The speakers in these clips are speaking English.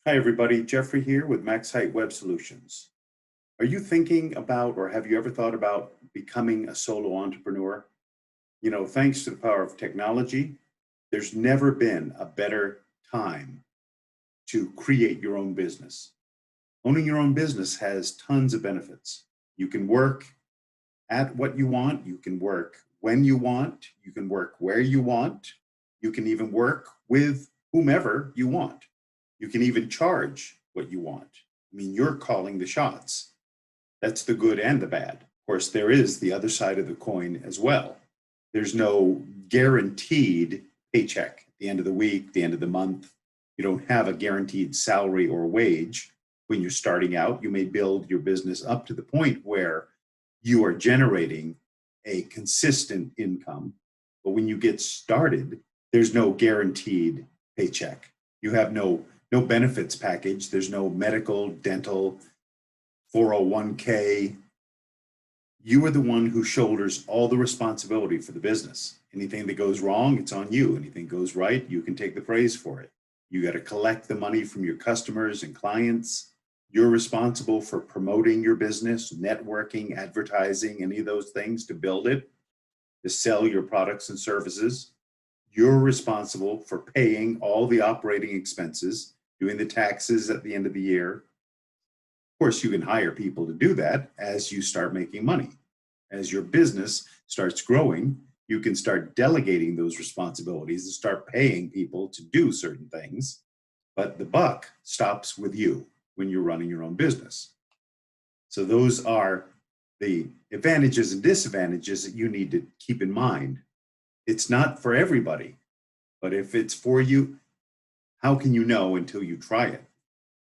Hi, everybody. Jeffrey here with Max Height Web Solutions. Are you thinking about, or have you ever thought about becoming a solo entrepreneur? Thanks to the power of technology, there's never been a better time to create your own business. Owning your own business has tons of benefits. You can work at what you want, you can work when you want, you can work where you want, you can even work with whomever you want. You can even charge what you want. I mean, you're calling the shots. That's the good and the bad. Of course, there is the other side of the coin as well. There's no guaranteed paycheck at the end of the week, the end of the month. You don't have a guaranteed salary or wage. When you're starting out, you may build your business up to the point where you are generating a consistent income. But when you get started, there's no guaranteed paycheck. You have no benefits package. There's no medical, dental, 401k. You are the one who shoulders all the responsibility for the business. Anything that goes wrong, it's on you. Anything goes right, you can take the praise for it. You got to collect the money from your customers and clients. You're responsible for promoting your business, networking, advertising, any of those things to build it, to sell your products and services. You're responsible for paying all the operating expenses, doing the taxes at the end of the year. Of course, you can hire people to do that as you start making money. As your business starts growing, you can start delegating those responsibilities and start paying people to do certain things. But the buck stops with you when you're running your own business. So those are the advantages and disadvantages that you need to keep in mind. It's not for everybody, but if it's for you, how can you know until you try it?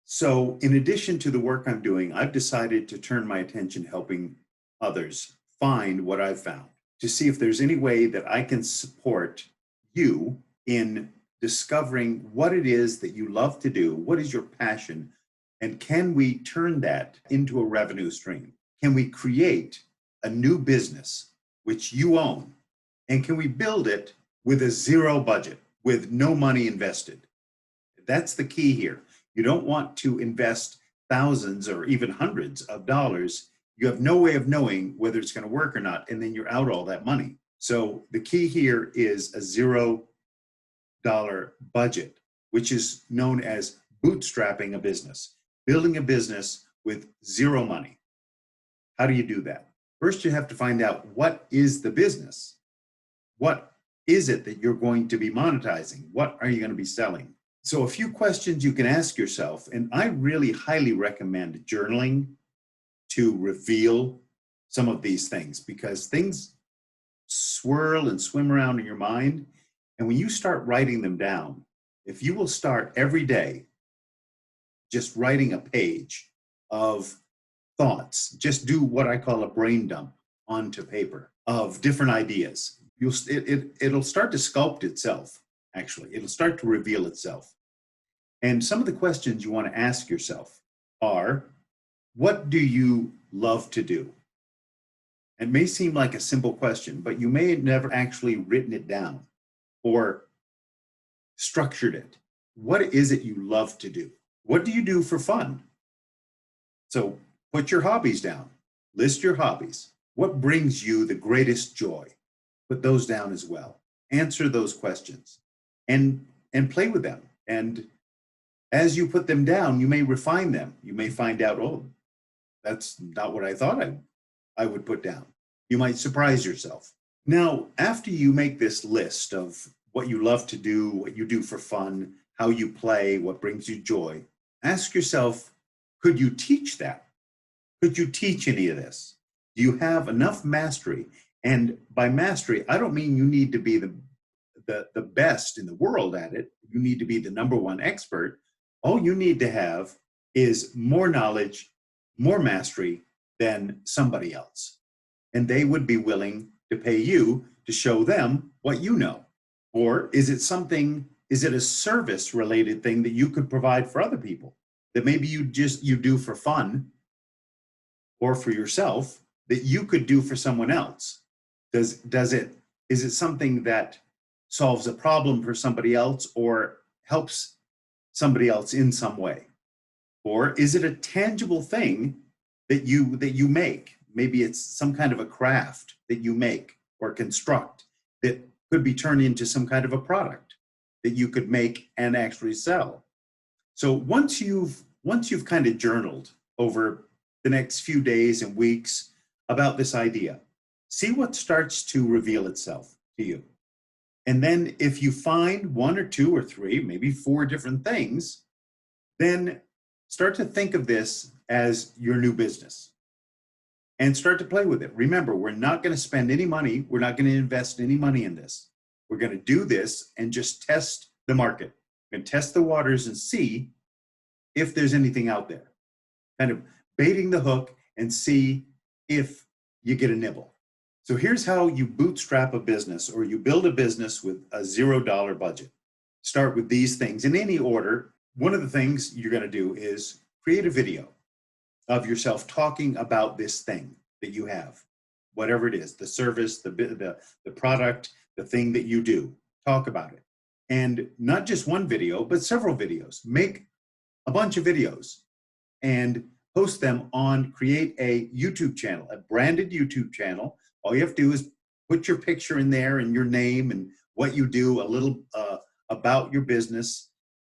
So in addition to the work I'm doing, I've decided to turn my attention helping others find what I've found, to see if there's any way that I can support you in discovering what it is that you love to do, what is your passion, and can we turn that into a revenue stream? Can we create a new business which you own? And can we build it with a zero budget, with no money invested? That's the key here. You don't want to invest thousands or even hundreds of dollars. You have no way of knowing whether it's going to work or not, and then you're out all that money. So the key here is a $0 budget, which is known as bootstrapping a business, building a business with zero money. How do you do that? First, you have to find out what is the business. What is it that you're going to be monetizing? What are you going to be selling? So a few questions you can ask yourself, and I really highly recommend journaling to reveal some of these things, because things swirl and swim around in your mind. And when you start writing them down, if you will start every day just writing a page of thoughts, just do what I call a brain dump onto paper of different ideas. It'll start to sculpt itself, actually. It'll start to reveal itself. And some of the questions you want to ask yourself are, what do you love to do? It may seem like a simple question, but you may have never actually written it down or structured it. What is it you love to do? What do you do for fun? So put your hobbies down. List your hobbies. What brings you the greatest joy? Put those down as well. Answer those questions and play with them. And as you put them down, you may refine them. You may find out, oh, that's not what I thought I would put down. You might surprise yourself. Now, after you make this list of what you love to do, what you do for fun, how you play, what brings you joy, ask yourself, could you teach that? Could you teach any of this? Do you have enough mastery? And by mastery, I don't mean you need to be the best in the world at it. You need to be the number one expert. All you need to have is more knowledge, more mastery than somebody else. And they would be willing to pay you to show them what you know. Or is it a service related thing that you could provide for other people that maybe you do for fun or for yourself that you could do for someone else? Is it something that solves a problem for somebody else or helps somebody else in some way? Or is it a tangible thing that you make? Maybe it's some kind of a craft that you make or construct that could be turned into some kind of a product that you could make and actually sell. So once you've kind of journaled over the next few days and weeks about this idea, see what starts to reveal itself to you. And then if you find one or two or three, maybe four different things, then start to think of this as your new business and start to play with it. Remember, we're not going to spend any money. We're not going to invest any money in this. We're going to do this and just test the market. We're going to test the waters and see if there's anything out there. Kind of baiting the hook and see if you get a nibble. So here's how you bootstrap a business, or you build a business with a $0 budget. Start with these things in any order. One of the things you're going to do is create a video of yourself talking about this thing that you have, whatever it is, the service, the product, the thing that you do. Talk about it. And not just one video, but several videos. Make a bunch of videos and post them create a YouTube channel, a branded YouTube channel. All you have to do is put your picture in there and your name and what you do, a little about your business,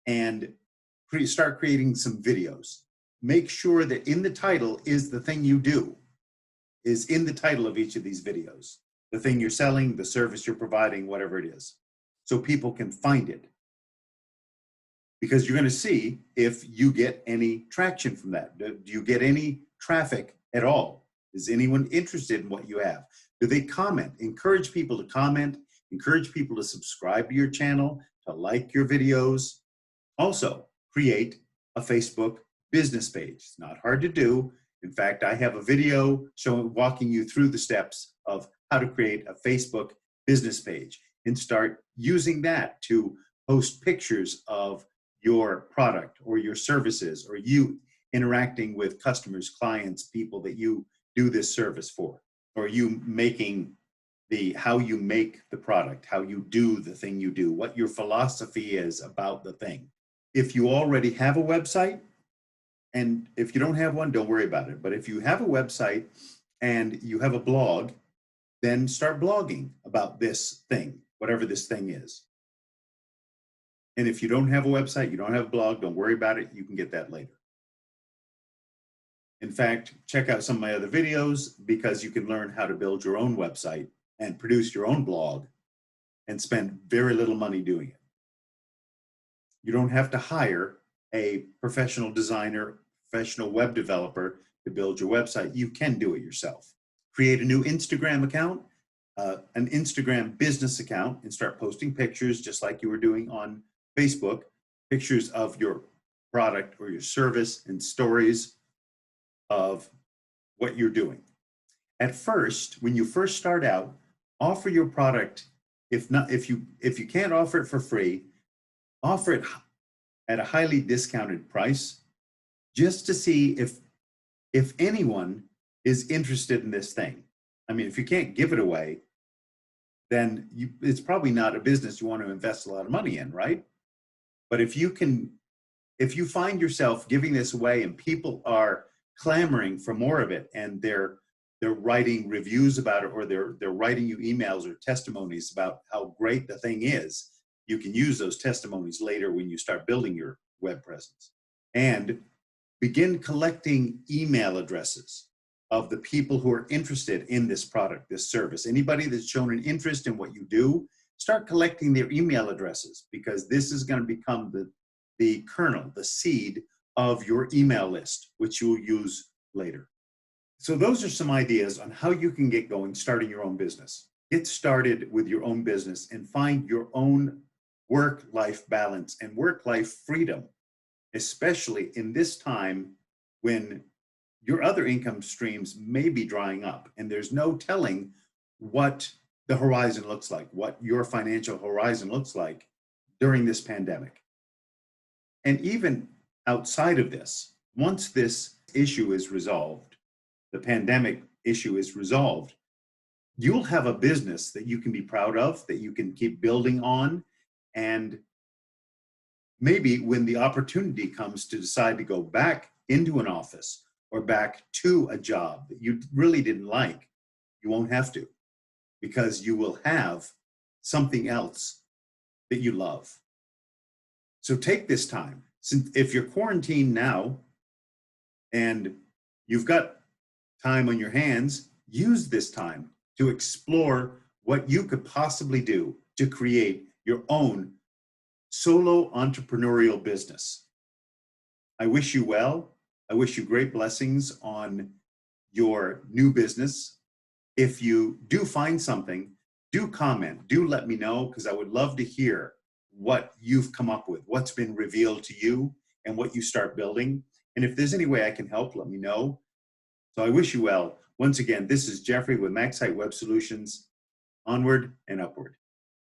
and start creating some videos. Make sure that in the title is the thing you do, is in the title of each of these videos. The thing you're selling, the service you're providing, whatever it is, so people can find it. Because you're going to see if you get any traction from that. Do you get any traffic at all? Is anyone interested in what you have? Do they comment? Encourage people to comment. Encourage people to subscribe to your channel, to like your videos. Also, create a Facebook business page. It's not hard to do. In fact, I have a video walking you through the steps of how to create a Facebook business page and start using that to post pictures of your product or your services, or you interacting with customers, clients, people that you do this service for, or you making how you make the product, how you do the thing you do, what your philosophy is about the thing. If you already have a website, and if you don't have one, don't worry about it. But if you have a website and you have a blog, then start blogging about this thing, whatever this thing is. And if you don't have a website, you don't have a blog, don't worry about it. You can get that later. In fact, check out some of my other videos, because you can learn how to build your own website and produce your own blog and spend very little money doing it. You don't have to hire a professional designer, professional web developer to build your website. You can do it yourself. Create a new Instagram account, an Instagram business account, and start posting pictures just like you were doing on Facebook, pictures of your product or your service and stories of what you're doing. At first, when you first start out, offer your product. If you can't offer it for free, offer it at a highly discounted price, just to see if anyone is interested in this thing. I mean, if you can't give it away, then it's probably not a business you want to invest a lot of money in, right? But if you find yourself giving this away and people are clamoring for more of it, and they're writing reviews about it, or they're writing you emails or testimonies about how great the thing is, you can use those testimonies later when you start building your web presence. And begin collecting email addresses of the people who are interested in this product, this service. Anybody that's shown an interest in what you do, start collecting their email addresses, because this is going to become the kernel, the seed of your email list, which you'll use later. So those are some ideas on how you can get going starting your own business. Get started with your own business and find your own work-life balance and work-life freedom, especially in this time when your other income streams may be drying up and there's no telling what the horizon looks like, what your financial horizon looks like during this pandemic. And even outside of this, once this issue is resolved, the pandemic issue is resolved, you'll have a business that you can be proud of, that you can keep building on, and maybe when the opportunity comes to decide to go back into an office or back to a job that you really didn't like, you won't have to, because you will have something else that you love. So take this time. Since if you're quarantined now and you've got time on your hands, use this time to explore what you could possibly do to create your own solo entrepreneurial business. I wish you well. I wish you great blessings on your new business. If you do find something, do comment, do let me know, because I would love to hear what you've come up with, what's been revealed to you, and what you start building. And if there's any way I can help, let me know. So I wish you well. Once again, this is Jeffrey with Maxite Web Solutions. Onward and upward.